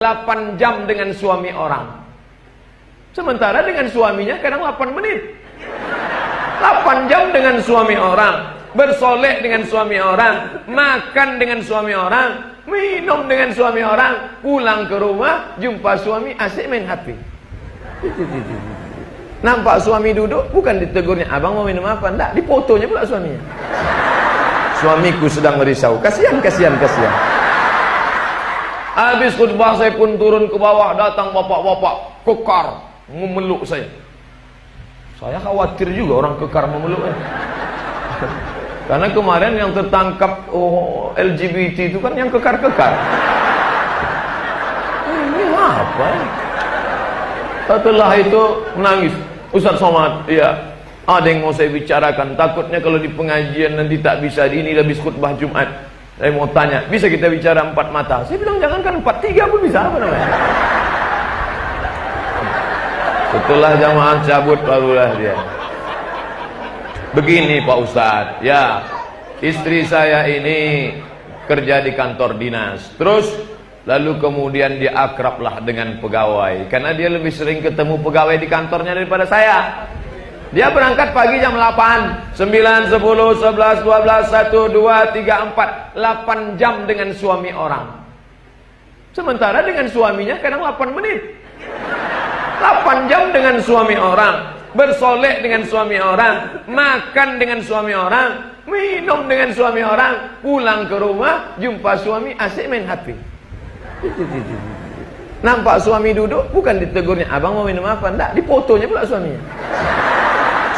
8 jam dengan suami orang. Sementara dengan suaminya kadang 8 menit. 8 jam dengan suami orang, bersolek dengan suami orang, makan dengan suami orang, minum dengan suami orang, pulang ke rumah, jumpa suami, asyik main HP. Nampak suami duduk, bukan ditegurnya, abang mau minum apa? Enggak, difotonya pula suaminya. Suamiku sedang merisau. Kasihan. Habis khutbah saya pun turun ke bawah, datang bapak-bapak kekar memeluk saya. Saya khawatir juga orang kekar memeluk. Karena kemarin yang tertangkap LGBT itu kan yang kekar-kekar. Ini apa? Setelah itu menangis. Ustaz Somad, iya, ada yang mau saya bicarakan. Takutnya kalau di pengajian nanti tak bisa. Ini habis khutbah Jumat. Saya mau tanya, bisa kita bicara 4 mata? Saya bilang jangankan 4, 3 pun bisa, apa namanya? Setelah jamaah cabut barulah dia. Begini Pak Ustadz, ya, istri saya ini kerja di kantor dinas. Terus lalu kemudian dia akrablah dengan pegawai, karena dia lebih sering ketemu pegawai di kantornya daripada saya. Dia berangkat pagi jam 8, 9, 10, 11, 12, 1, 2, 3, 4, 8 jam dengan suami orang. Sementara dengan suaminya kadang 8 menit. 8 jam dengan suami orang, bersolek dengan suami orang, makan dengan suami orang, minum dengan suami orang, pulang ke rumah, jumpa suami, asyik main HP. Nampak suami duduk, bukan ditegurnya, abang mau minum apa? Enggak, difotonya pula suaminya.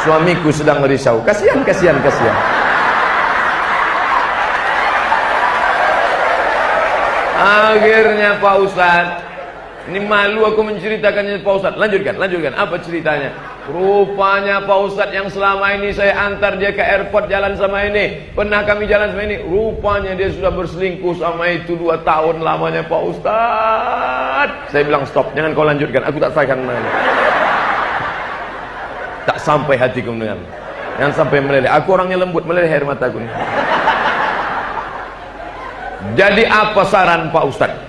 Suamiku sedang merisau. Kasihan. Akhirnya Pak Ustadz, ini malu aku menceritakannya Pak Ustadz. Lanjutkan. Apa ceritanya? Rupanya Pak Ustadz yang selama ini saya antar dia ke airport jalan sama ini, pernah kami jalan sama ini, rupanya dia sudah berselingkuh sama itu 2 tahun lamanya Pak Ustadz. Saya bilang stop, jangan kau lanjutkan, aku tak sayang mana. Tak sampai hatiku mendengar. Jangan sampai meleleh. Aku orangnya lembut, meleleh air mataku. Jadi apa saran Pak Ustadz?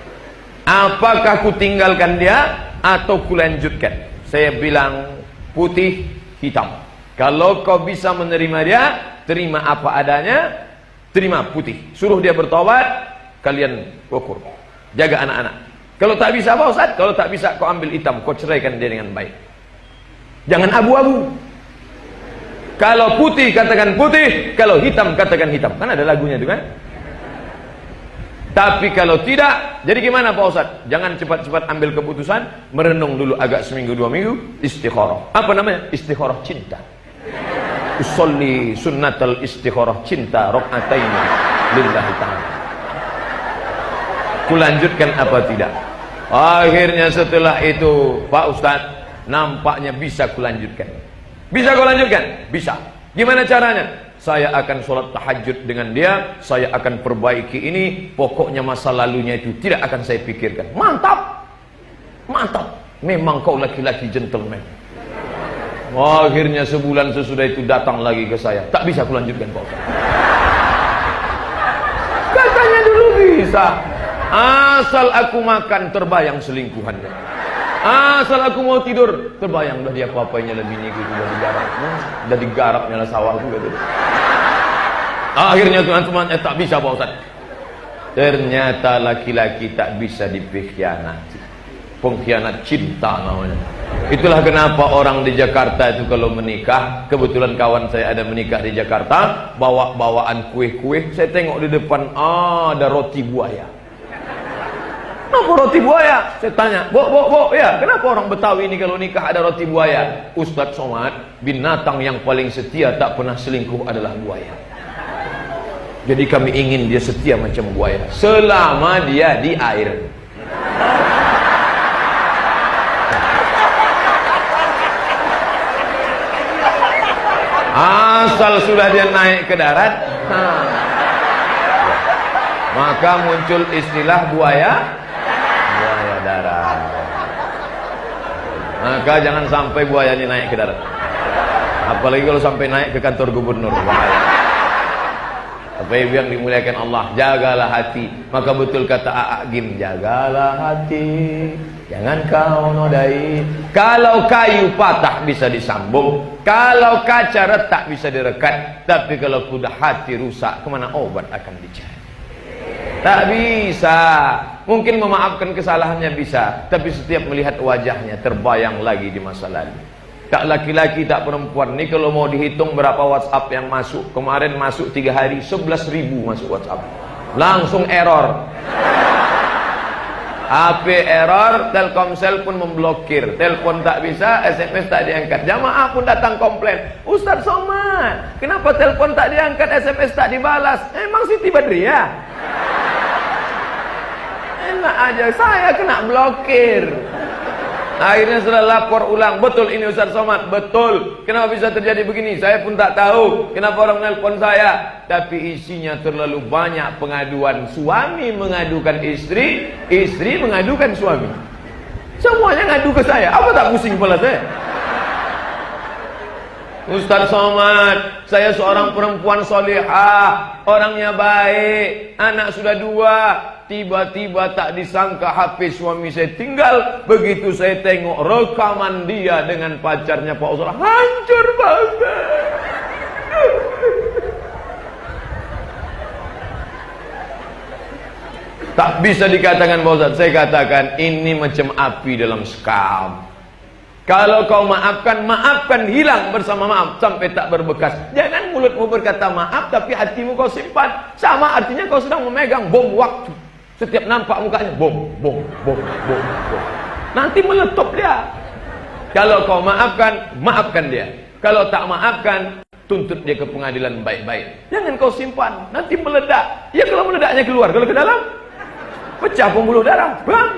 Apakah ku tinggalkan dia atau ku lanjutkan? Saya bilang putih hitam. Kalau kau bisa menerima dia, terima apa adanya, terima putih. Suruh dia bertobat, kalian ukur. Jaga anak-anak. Kalau tak bisa Pak Ustadz, kalau tak bisa kau ambil hitam, kau ceraikan dia dengan baik. Jangan abu-abu. Kalau putih katakan putih, kalau hitam katakan hitam. Kan ada lagunya itu kan? Tapi kalau tidak, jadi gimana Pak Ustadz? Jangan cepat-cepat ambil keputusan, merenung dulu agak seminggu 2 minggu, istikharah. Apa namanya? Istikharah cinta. Usolli sunnatal istikharah cinta rakaataini lillahi ta'ala. Kulanjutkan apa tidak? Akhirnya setelah itu Pak Ustadz, nampaknya bisa kulanjutkan. Bisa kau lanjutkan? Bisa. Gimana caranya? Saya akan sholat tahajud dengan dia, saya akan perbaiki ini, pokoknya masa lalunya itu tidak akan saya pikirkan. Mantap. Memang kau laki-laki gentleman. Akhirnya sebulan sesudah itu datang lagi ke saya. Tak bisa kulanjutkan Pak Ustaz. Katanya dulu bisa. Asal aku makan terbayang selingkuhannya. Asal aku mau tidur terbayang dah dia apa-apanya lebih ini gitu, udah digarapnya lah sawahku gitu. Akhirnya teman-temannya tak bisa Pak Ustaz. Ternyata laki-laki tak bisa dipengkhianati. Pengkhianat cinta namanya. Itulah kenapa orang di Jakarta itu kalau menikah, kebetulan kawan saya ada menikah di Jakarta, bawa-bawaan kue-kue, saya tengok di depan ada roti buaya. Kenapa roti buaya? Saya tanya, Bo, ya, kenapa orang Betawi ini kalau nikah ada roti buaya? Ustadz Somad, binatang yang paling setia tak pernah selingkuh adalah buaya. Jadi kami ingin dia setia macam buaya, selama dia di air. Asal sudah dia naik ke darat, maka muncul istilah buaya darat. Maka jangan sampai buayanya naik ke darat. Apalagi kalau sampai naik ke kantor gubernur. Bapak Ibu yang dimuliakan Allah, jagalah hati. Maka betul kata A'agim, jagalah hati, jangan kau nodai. Kalau kayu patah bisa disambung, kalau kaca retak bisa direkat, tapi kalau sudah hati rusak, kemana obat akan dicari? Tak bisa. Mungkin memaafkan kesalahannya bisa, tapi setiap melihat wajahnya terbayang lagi di masa lalu. Tak laki-laki, tak perempuan. Ini kalau mau dihitung berapa WhatsApp yang masuk. Kemarin masuk 3 hari 11.000 masuk WhatsApp. Langsung error. HP error, Telkomsel pun memblokir. Telepon tak bisa, SMS tak diangkat. Jamaah pun datang komplain. Ustaz Somad, kenapa telepon tak diangkat, SMS tak dibalas? Emang Siti Badriah? Enak aja, saya kena blokir. Akhirnya setelah lapor ulang, betul ini Ustaz Somad, betul. Kenapa bisa terjadi begini? Saya pun tak tahu. Kenapa orang nelpon saya? Tapi isinya terlalu banyak pengaduan. Suami mengadukan istri, istri mengadukan suami. Semuanya ngadu ke saya. Apa tak pusing kepala saya? Ustaz Somad, saya seorang perempuan solehah, orangnya baik, anak sudah 2. Tiba-tiba tak disangka HP suami saya tinggal. Begitu saya tengok rekaman dia dengan pacarnya Pak Ustaz, hancur banget. Tak bisa dikatakan Pak Ustaz. Saya katakan ini macam api dalam sekam. Kalau kau maafkan, maafkan, hilang bersama maaf sampai tak berbekas. Jangan mulutmu berkata maaf tapi hatimu kau simpan. Sama artinya kau sedang memegang bom waktu. Setiap nampak mukanya bom, bom, bom, bom, bom. Nanti meletup dia. Kalau kau maafkan, maafkan dia. Kalau tak maafkan, tuntut dia ke pengadilan baik-baik. Jangan kau simpan, nanti meledak. Ya kalau meledaknya keluar, kalau ke dalam pecah pembuluh darah, bang,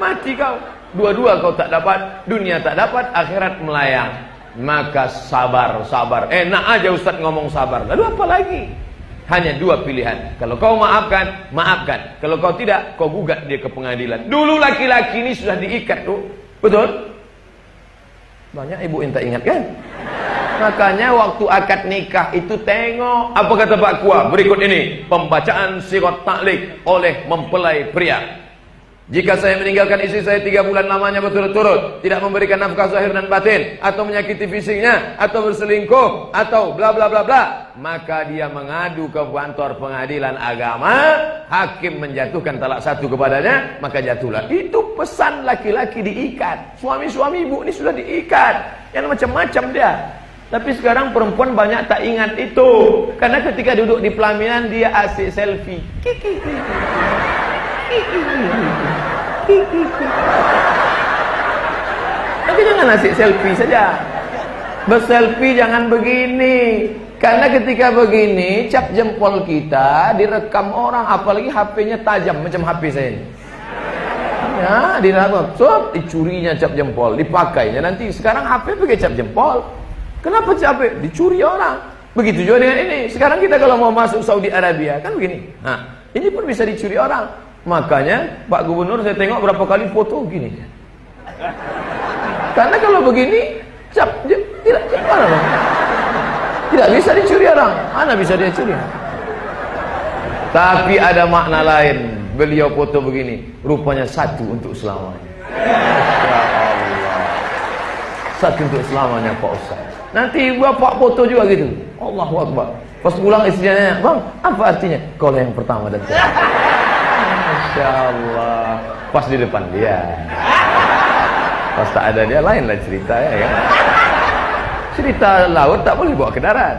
mati kau. Dua-dua kau tak dapat, dunia tak dapat, akhirat melayang. Maka sabar, sabar. Enak aja Ustaz ngomong sabar. Lalu apa lagi? Hanya 2 pilihan. Kalau kau maafkan, maafkan. Kalau kau tidak, kau gugat dia ke pengadilan. Dulu laki-laki ini sudah diikat tuh. Betul? Banyak ibu yang tak ingat kan? Makanya waktu akad nikah itu tengok. Apa kata Pak Kua? Berikut ini pembacaan sirat taklik oleh mempelai pria. Jika saya meninggalkan istri saya 3 bulan lamanya berturut-turut, tidak memberikan nafkah zahir dan batin, atau menyakiti fisiknya, atau berselingkuh, atau bla bla bla bla, maka dia mengadu ke kantor pengadilan agama. Hakim menjatuhkan talak 1 kepadanya, maka jatuhlah. Itu pesan laki-laki diikat. Suami-suami ibu ini sudah diikat. Yang macam-macam dia. Tapi sekarang perempuan banyak tak ingat itu. Karena ketika duduk di pelaminan dia asik selfie. Tapi jangan asik selfie saja. Berselfie jangan begini. Karena ketika begini, cap jempol kita direkam orang. Apalagi HP-nya tajam macam HP saya ini. Ya, direkam, dicurinya cap jempol, dipakainya nanti. Sekarang HP pakai cap jempol. Kenapa capek? Dicuri orang. Begitu juga dengan ini. Sekarang kita kalau mau masuk Saudi Arabia kan begini. Nah, ini pun bisa dicuri orang. Makanya Pak Gubernur saya tengok berapa kali foto gini. Karena kalau begini tidak bisa dicuri orang. Mana bisa dia curi? Tapi ada makna lain. Beliau foto begini, rupanya 1 untuk selamanya. Ya Allah. 1 untuk selamanya Pak Ustaz. Nanti bapak foto juga gitu. Allahu Akbar. Pas pulang istrinya nanya, "Bang, apa artinya?" Kau yang pertama dan terakhir. Masya Allah. Pas di depan dia. Pas tak ada dia lain lah cerita ya kan. Cerita laut tak boleh bawa ke darat.